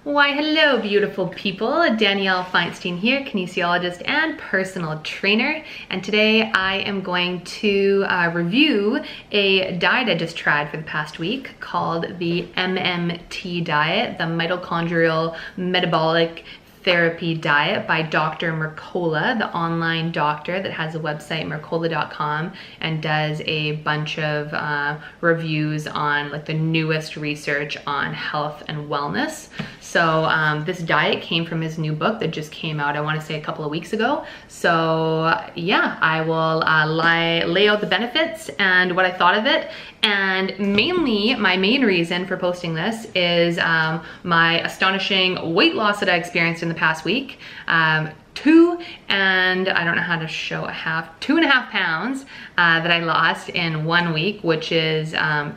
Why, hello, beautiful people. Danielle Feinstein here, kinesiologist and personal trainer. And today I am going to review a diet I just tried for the past week called the MMT Diet, the Mitochondrial Metabolic Therapy diet by Dr. Mercola, the online doctor that has a website, mercola.com, and does a bunch of reviews on like the newest research on health and wellness. So this diet came from his new book that just came out, I want to say a couple of weeks ago. So yeah, I will lay out the benefits and what I thought of it. And mainly, my main reason for posting this is my astonishing weight loss that I experienced in the past week. 2.5 pounds that I lost in 1 week, which is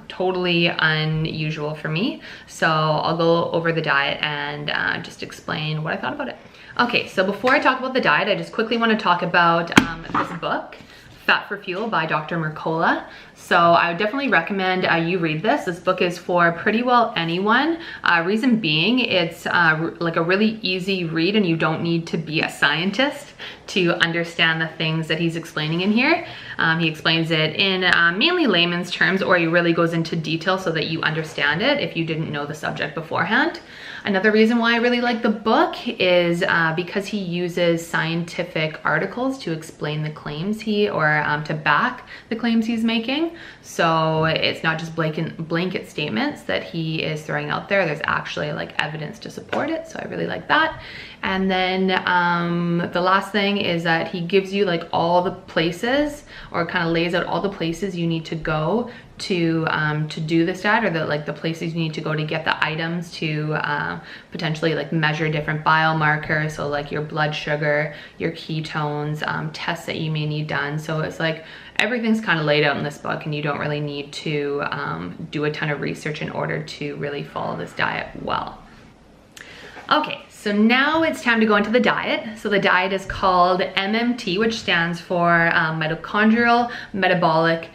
totally unusual for me. So I'll go over the diet and just explain what I thought about it. Okay, so before I talk about the diet, I just quickly want to talk about this book, Fat for Fuel by Dr. Mercola. So I would definitely recommend you read this. This book is for pretty well anyone. Reason being, it's like a really easy read and you don't need to be a scientist to understand the things that he's explaining in here. He explains it in mainly layman's terms, or he really goes into detail so that you understand it if you didn't know the subject beforehand. Another reason why I really like the book is because he uses scientific articles to explain the claims to back the claims he's making. So it's not just blanket statements that he is throwing out there. There's actually like evidence to support it. So I really like that. And then the last thing is that he gives you like all the places, or kind of lays out all the places you need to go to do this diet, or the places you need to go to get the items to potentially like measure different biomarkers, so like your blood sugar, your ketones, tests that you may need done. So it's like everything's kind of laid out in this book, and you don't really need to do a ton of research in order to really follow this diet well. Okay, so now it's time to go into the diet. So the diet is called MMT, which stands for Mitochondrial Metabolic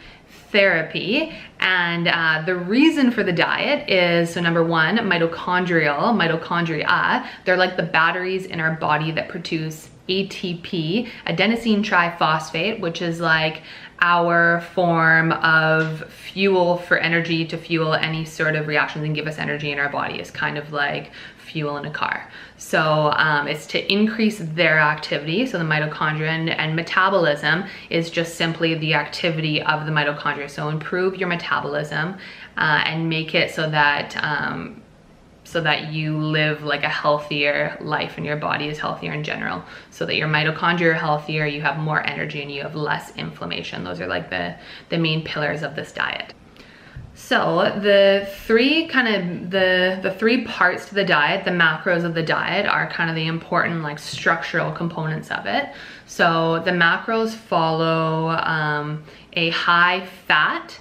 Therapy. And the reason for the diet is, so number one, mitochondria, they're like the batteries in our body that produce ATP, adenosine triphosphate, which is like our form of fuel for energy, to fuel any sort of reactions and give us energy in our body. Is kind of like fuel in a car. So it's to increase their activity. So the mitochondria and metabolism is just simply the activity of the mitochondria. So improve your metabolism and make it so that you live like a healthier life and your body is healthier in general, so that your mitochondria are healthier, you have more energy, and you have less inflammation. Those are like the main pillars of this diet. So the three parts to the diet, the macros of the diet, are kind of the important like structural components of it. So the macros follow a high fat,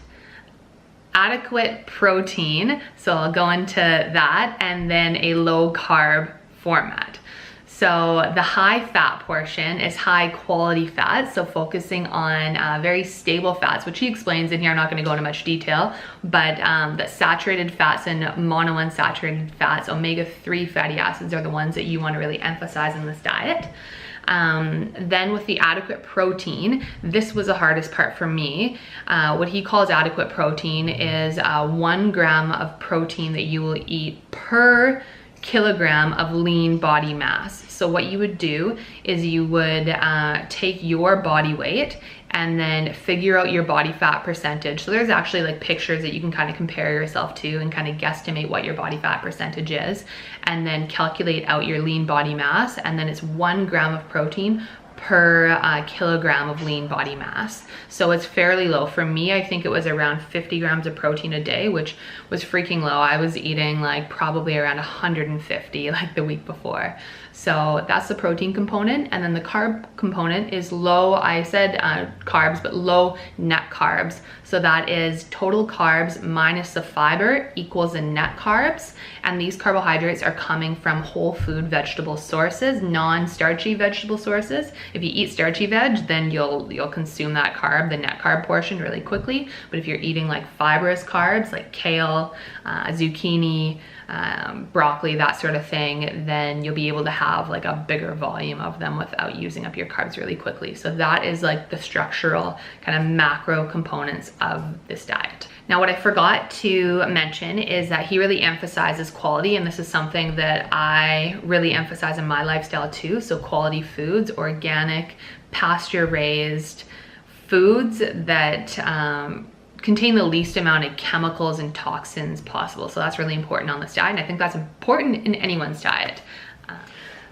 adequate protein, so I'll go into that, and then a low carb format. So the high fat portion is high quality fats, so focusing on very stable fats, which he explains in here. I'm not going to go into much detail, but the saturated fats and monounsaturated fats, omega-3 fatty acids, are the ones that you want to really emphasize in this diet. Then with the adequate protein, this was the hardest part for me. What he calls adequate protein is 1 gram of protein that you will eat per kilogram of lean body mass. So what you would do is you would take your body weight and then figure out your body fat percentage. So there's actually like pictures that you can kind of compare yourself to and kind of guesstimate what your body fat percentage is, and then calculate out your lean body mass, and then it's 1 gram of protein per kilogram of lean body mass. So it's fairly low. For me, I think it was around 50 grams of protein a day, which was freaking low. I was eating like probably around 150 like the week before. So that's the protein component. And then the carb component is low, I said carbs, but low net carbs. So that is total carbs minus the fiber equals the net carbs. And these carbohydrates are coming from whole food vegetable sources, non-starchy vegetable sources. If you eat starchy veg, then you'll consume that carb, the net carb portion, really quickly. But if you're eating like fibrous carbs like kale, zucchini, broccoli, that sort of thing, then you'll be able to have like a bigger volume of them without using up your carbs really quickly. So that is like the structural kind of macro components of this diet. Now, what I forgot to mention is that he really emphasizes quality, and this is something that I really emphasize in my lifestyle too. So quality foods, organic, pasture-raised foods that contain the least amount of chemicals and toxins possible. So that's really important on this diet, and I think that's important in anyone's diet.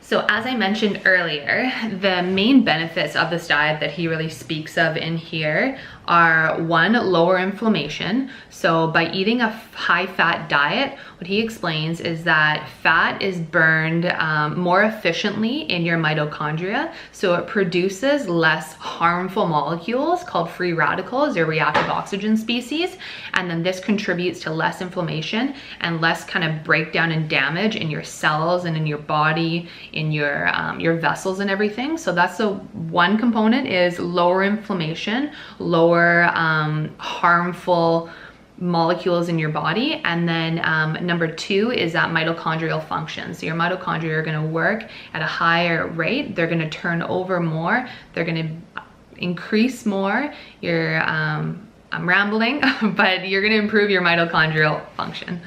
So as I mentioned earlier, the main benefits of this diet that he really speaks of in here are, one, lower inflammation. So by eating a high-fat diet, what he explains is that fat is burned more efficiently in your mitochondria, so it produces less harmful molecules called free radicals or reactive oxygen species, and then this contributes to less inflammation and less kind of breakdown and damage in your cells and in your body, in your vessels and everything. So that's the one component, is lower inflammation, lower harmful molecules in your body. And then number two is that mitochondrial function. So your mitochondria are going to work at a higher rate. They're going to turn over more. They're going to increase more. I'm rambling, but you're going to improve your mitochondrial function.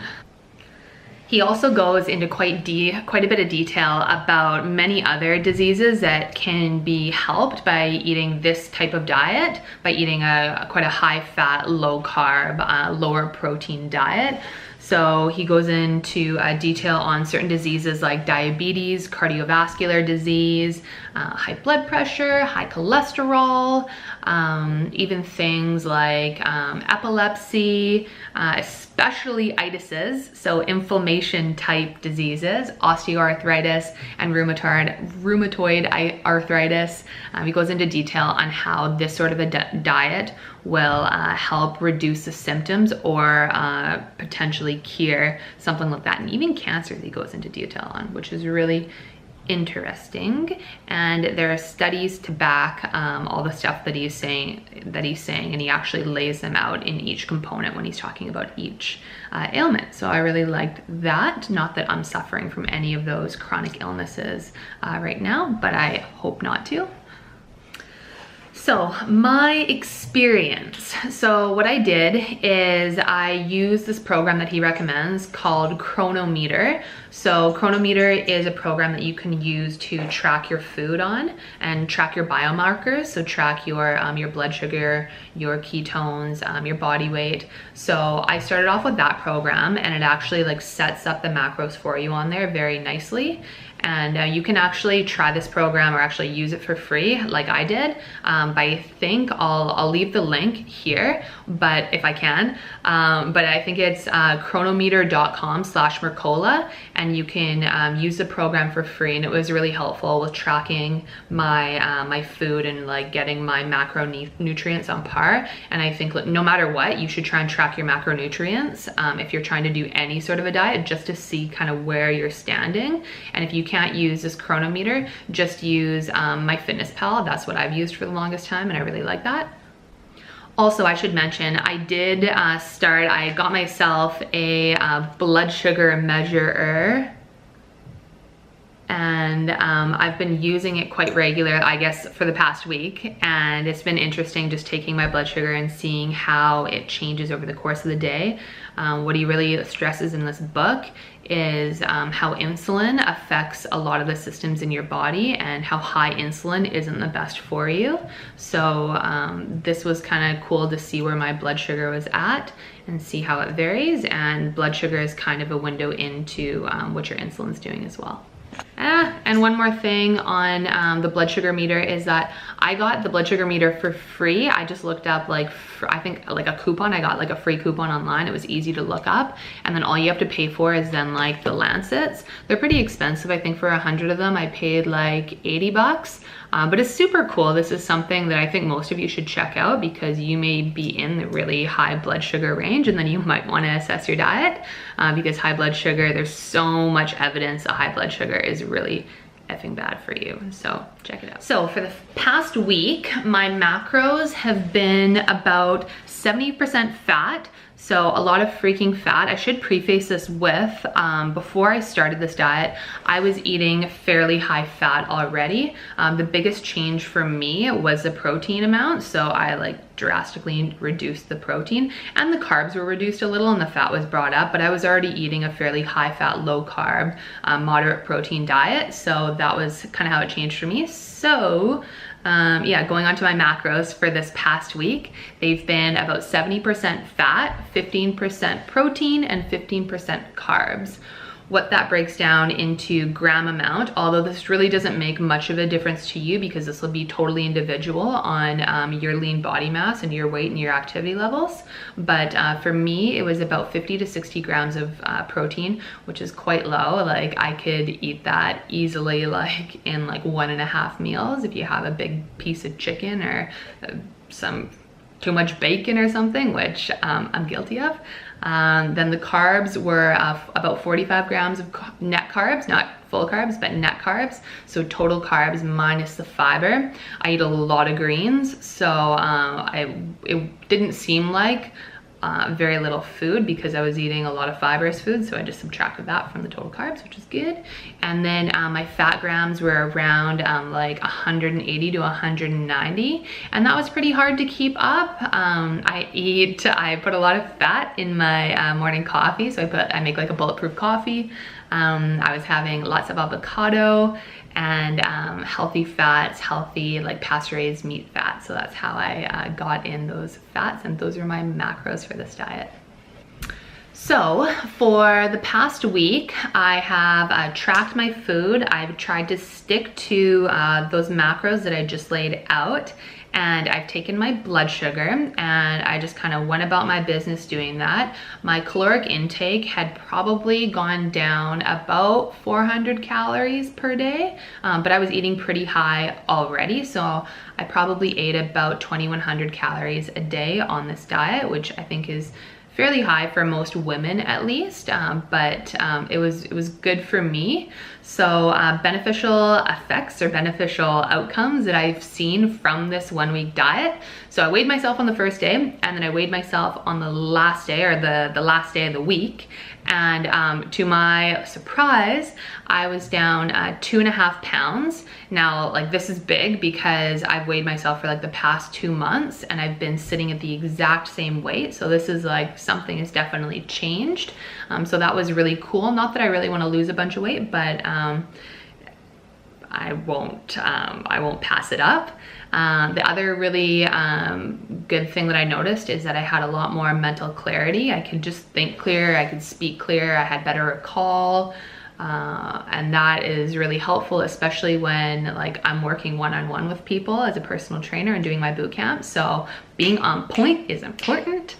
He also goes into quite a bit of detail about many other diseases that can be helped by eating this type of diet, by eating quite a high fat, low carb, lower protein diet. So he goes into detail on certain diseases like diabetes, cardiovascular disease, high blood pressure, high cholesterol, even things like epilepsy, especially itises, so inflammation type diseases, osteoarthritis and rheumatoid arthritis. He goes into detail on how this sort of a diet will help reduce the symptoms or potentially cure something like that. And even cancer he goes into detail on, which is really interesting. And there are studies to back all the stuff that he's saying, and he actually lays them out in each component when he's talking about each ailment. So I really liked that. Not that I'm suffering from any of those chronic illnesses right now, but I hope not to. So my experience. So what I did is I used this program that he recommends called Chronometer. So Chronometer is a program that you can use to track your food on and track your biomarkers. So track your blood sugar, your ketones, your body weight. So I started off with that program, and it actually like sets up the macros for you on there very nicely. And you can actually try this program or actually use it for free like I did. I think I'll leave the link here, but if I can, but I think it's chronometer.com/Mercola, and you can use the program for free. And it was really helpful with tracking my my food and like getting my macronutrients on par. And I think no matter what, you should try and track your macronutrients if you're trying to do any sort of a diet, just to see kind of where you're standing. And if you can't use this Chronometer, just use MyFitnessPal. That's what I've used for the longest time, and I really like that. Also, I should mention, I did I got myself a blood sugar measurer, and I've been using it quite regular, I guess, for the past week, and it's been interesting just taking my blood sugar and seeing how it changes over the course of the day. What he really stresses in this book is how insulin affects a lot of the systems in your body, and how high insulin isn't the best for you. So this was kind of cool to see where my blood sugar was at and see how it varies, and blood sugar is kind of a window into what your insulin's doing as well. And one more thing on the blood sugar meter is that I got the blood sugar meter for free. I just looked up I think like a coupon. I got like a free coupon online. It was easy to look up, and then all you have to pay for is then like the lancets. They're pretty expensive. I think for 100 of them I paid like 80 bucks. But it's super cool. This is something that I think most of you should check out, because you may be in the really high blood sugar range, and then you might want to assess your diet, because high blood sugar, there's so much evidence that high blood sugar is really effing bad for you. So check it out. So for the past week, my macros have been about 70% fat. So a lot of freaking fat. I should preface this with, before I started this diet, I was eating fairly high fat already. The biggest change for me was the protein amount. So I like drastically reduced the protein, and the carbs were reduced a little and the fat was brought up, but I was already eating a fairly high fat, low carb, moderate protein diet. So that was kind of how it changed for me. So yeah, going on to my macros for this past week, they've been about 70% fat, 15% protein, and 15% carbs. What that breaks down into gram amount, although this really doesn't make much of a difference to you because this will be totally individual on your lean body mass and your weight and your activity levels. But for me, it was about 50 to 60 grams of protein, which is quite low. Like I could eat that easily like in like 1.5 meals if you have a big piece of chicken or some too much bacon or something, which I'm guilty of. Then the carbs were about 45 grams of net carbs, not full carbs, but net carbs. So total carbs minus the fiber. I eat a lot of greens, so it didn't seem like very little food because I was eating a lot of fibrous food, so I just subtracted that from the total carbs, which is good. And then my fat grams were around like 180 to 190, and that was pretty hard to keep up. I put a lot of fat in my morning coffee, so I make like a bulletproof coffee. I was having lots of avocado and healthy fats, healthy like pasture-raised meat fat. So that's how I got in those fats, and those are my macros for this diet. So for the past week, I have tracked my food. I've tried to stick to those macros that I just laid out, and I've taken my blood sugar and I just kind of went about my business doing that. My caloric intake had probably gone down about 400 calories per day, but I was eating pretty high already. So I probably ate about 2,100 calories a day on this diet, which I think is fairly high for most women at least, but it was good for me. So beneficial effects or beneficial outcomes that I've seen from this 1 week diet. So I weighed myself on the first day, and then I weighed myself on the last day, or the last day of the week. And to my surprise, I was down 2.5 pounds. Now, like this is big because I've weighed myself for like the past 2 months and I've been sitting at the exact same weight. So this is like something has definitely changed. So that was really cool. Not that I really want to lose a bunch of weight, but I won't pass it up. The other really good thing that I noticed is that I had a lot more mental clarity. I could just think clear, I could speak clear, I had better recall, and that is really helpful, especially when like I'm working one-on-one with people as a personal trainer and doing my boot camp. So being on point is important.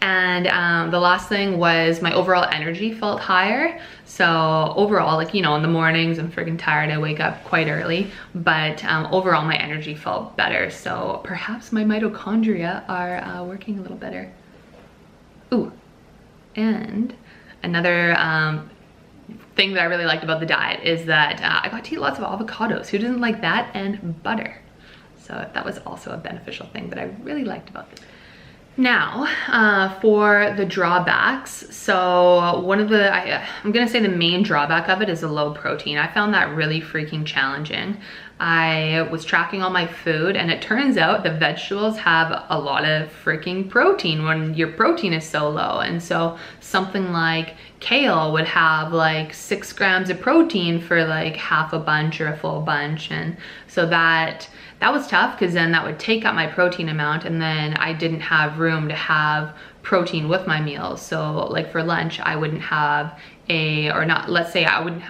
And the last thing was my overall energy felt higher. So overall, like, you know, in the mornings I'm freaking tired, I wake up quite early, but overall my energy felt better. So perhaps my mitochondria are working a little better. Ooh, and another thing that I really liked about the diet is that I got to eat lots of avocados. Who doesn't like that? And butter. So that was also a beneficial thing that I really liked about this. Now, for the drawbacks, so one of the, I'm gonna say the main drawback of it is the low protein. I found that really freaking challenging. I was tracking all my food and it turns out the vegetables have a lot of freaking protein when your protein is so low. And so something like kale would have like 6 grams of protein for like half a bunch or a full bunch. And so that was tough because then that would take up my protein amount, and then I didn't have room to have protein with my meals. So like for lunch, I wouldn't have let's say I wouldn't,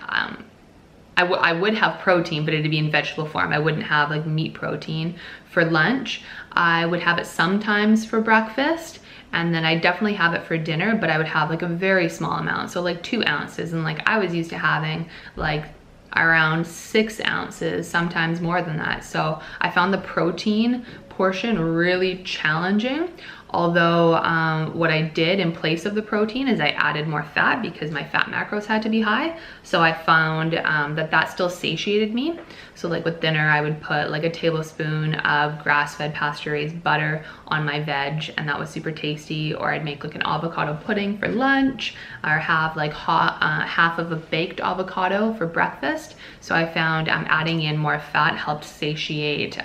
I would have protein, but it'd be in vegetable form. I wouldn't have like meat protein for lunch. I would have it sometimes for breakfast, and then I definitely have it for dinner, but I would have like a very small amount. So like 2 ounces, and like I was used to having like around 6 ounces, sometimes more than that. So I found the protein portion really challenging. Although what I did in place of the protein is I added more fat because my fat macros had to be high. So I found that still satiated me. So like with dinner, I would put like a tablespoon of grass-fed pasture-raised butter on my veg, and that was super tasty. Or I'd make like an avocado pudding for lunch, or have like half of a baked avocado for breakfast. So I found adding in more fat helped satiate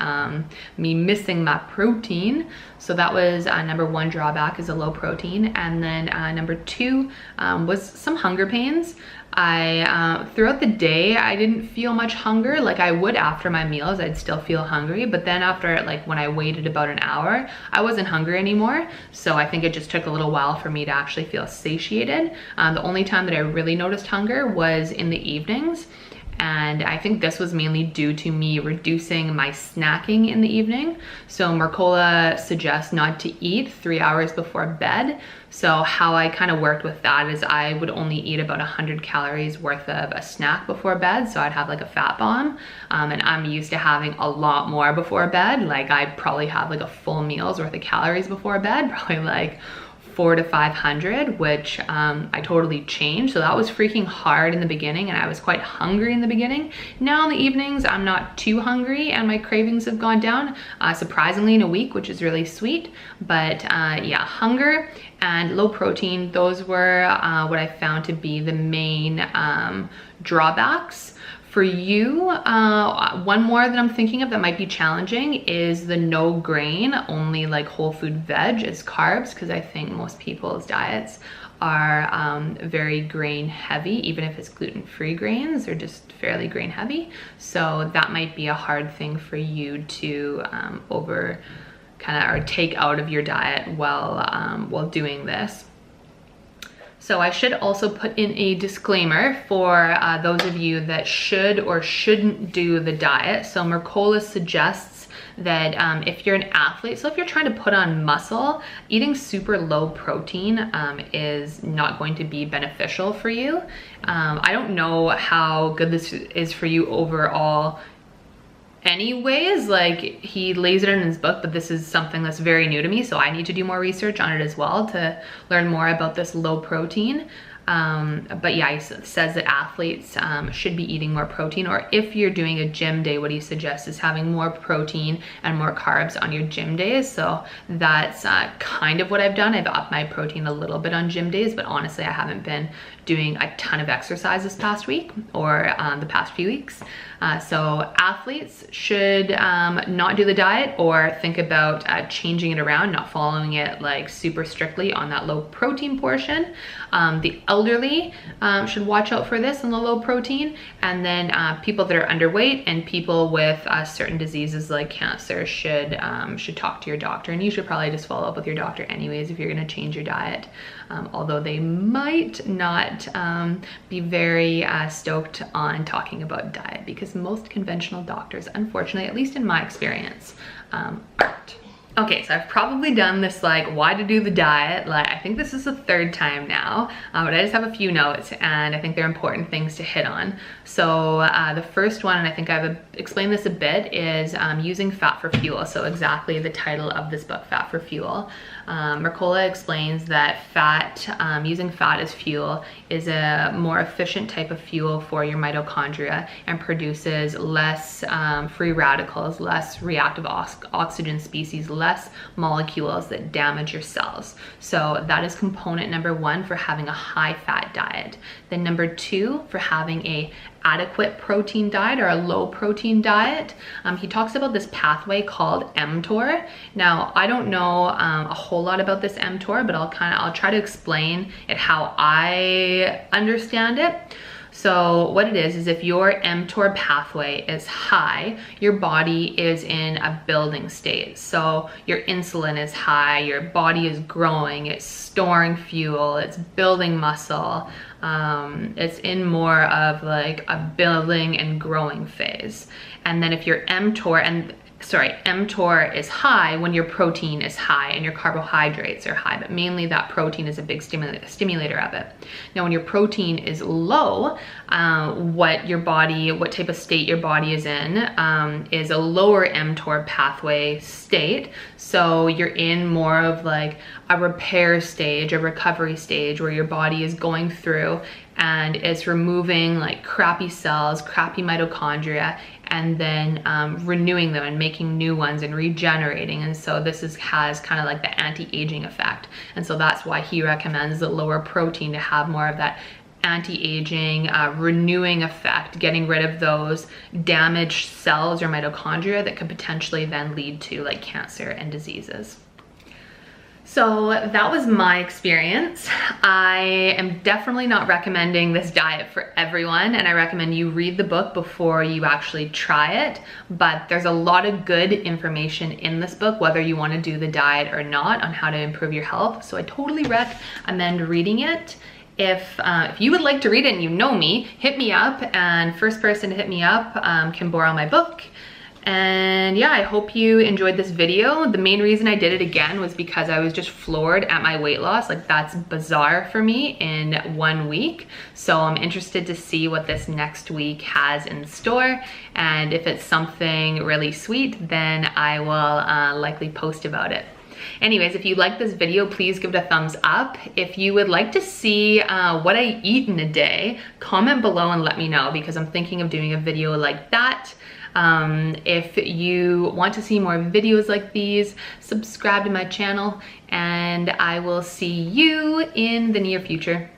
me missing my protein. So that was number one drawback, is a low protein. And then number two was some hunger pains. Throughout the day, I didn't feel much hunger. Like I would after my meals, I'd still feel hungry. But then after, like when I waited about an hour, I wasn't hungry anymore. So I think it just took a little while for me to actually feel satiated. The only time that I really noticed hunger was in the evenings. And I think this was mainly due to me reducing my snacking in the evening. So Mercola suggests not to eat 3 hours before bed. So how I kind of worked with that is I would only eat about 100 calories worth of a snack before bed. So I'd have like a fat bomb. And I'm used to having a lot more before bed. Like I probably have like a full meal's worth of calories before bed, probably like 400 to 500, which I totally changed. So that was freaking hard in the beginning, and I was quite hungry in the beginning. Now in the evenings, I'm not too hungry and my cravings have gone down, surprisingly in a week, which is really sweet. But yeah, hunger and low protein, those were what I found to be the main drawbacks. For you, one more that I'm thinking of that might be challenging is the no grain, only like whole food veg as carbs, because I think most people's diets are very grain heavy. Even if it's gluten-free grains, they're just fairly grain heavy. So that might be a hard thing for you to or take out of your diet while doing this. So I should also put in a disclaimer for those of you that should or shouldn't do the diet. So Mercola suggests that if you're an athlete, so if you're trying to put on muscle, eating super low protein is not going to be beneficial for you. I don't know how good this is for you overall anyways. Like he lays it in his book, but this is something that's very new to me, so I need to do more research on it as well to learn more about this low protein. But yeah, he says that athletes should be eating more protein, or if you're doing a gym day, what he suggests is having more protein and more carbs on your gym days. So that's kind of what I've done. I've upped my protein a little bit on gym days, but honestly, I haven't been doing a ton of exercise this past week or the past few weeks. So athletes should not do the diet, or think about changing it around, not following it like super strictly on that low protein portion. The elderly should watch out for this on the low protein, and then people that are underweight and people with certain diseases like cancer should talk to your doctor, and you should probably just follow up with your doctor anyways if you're going to change your diet. Although they might not be very stoked on talking about diet, because most conventional doctors, unfortunately, at least in my experience, aren't. Okay, so I've probably done this like why to do the diet, like I think this is the third time now, but I just have a few notes and I think they're important things to hit on. So the first one, and I think I've explained this a bit, is using fat for fuel. So exactly the title of this book, Fat for Fuel. Mercola explains that using fat as fuel is a more efficient type of fuel for your mitochondria and produces less free radicals, less reactive oxygen species, less molecules that damage your cells. So that is component number one for having a high fat diet. Then number two, for having a adequate protein diet or a low protein diet, he talks about this pathway called mTOR. Now I don't know a whole lot about this mTOR, but I'll try to explain it how I understand it. So what it is if your mTOR pathway is high, your body is in a building state. So your insulin is high, your body is growing, it's storing fuel, it's building muscle. It's in more of like a building and growing phase. And then if your mTOR, and mTOR is high when your protein is high and your carbohydrates are high, but mainly that protein is a big stimulator of it. Now, when your protein is low, what type of state your body is in is a lower mTOR pathway state. So you're in more of like a repair stage, a recovery stage, where your body is going through and it's removing like crappy cells, crappy mitochondria, and then renewing them and making new ones and regenerating. And so this has kind of like the anti-aging effect. And so that's why he recommends the lower protein, to have more of that anti-aging, renewing effect, getting rid of those damaged cells or mitochondria that could potentially then lead to like cancer and diseases. So that was my experience. I am definitely not recommending this diet for everyone, and I recommend you read the book before you actually try it. But there's a lot of good information in this book, whether you want to do the diet or not, on how to improve your health. So I totally recommend reading it. If you would like to read it and you know me, hit me up, and first person to hit me up can borrow my book. And yeah, I hope you enjoyed this video. The main reason I did it again was because I was just floored at my weight loss. Like, that's bizarre for me in 1 week. So I'm interested to see what this next week has in store. And if it's something really sweet, then I will likely post about it. Anyways, if you like this video, please give it a thumbs up. If you would like to see what I eat in a day, comment below and let me know, because I'm thinking of doing a video like that. If you want to see more videos like these, subscribe to my channel, and I will see you in the near future.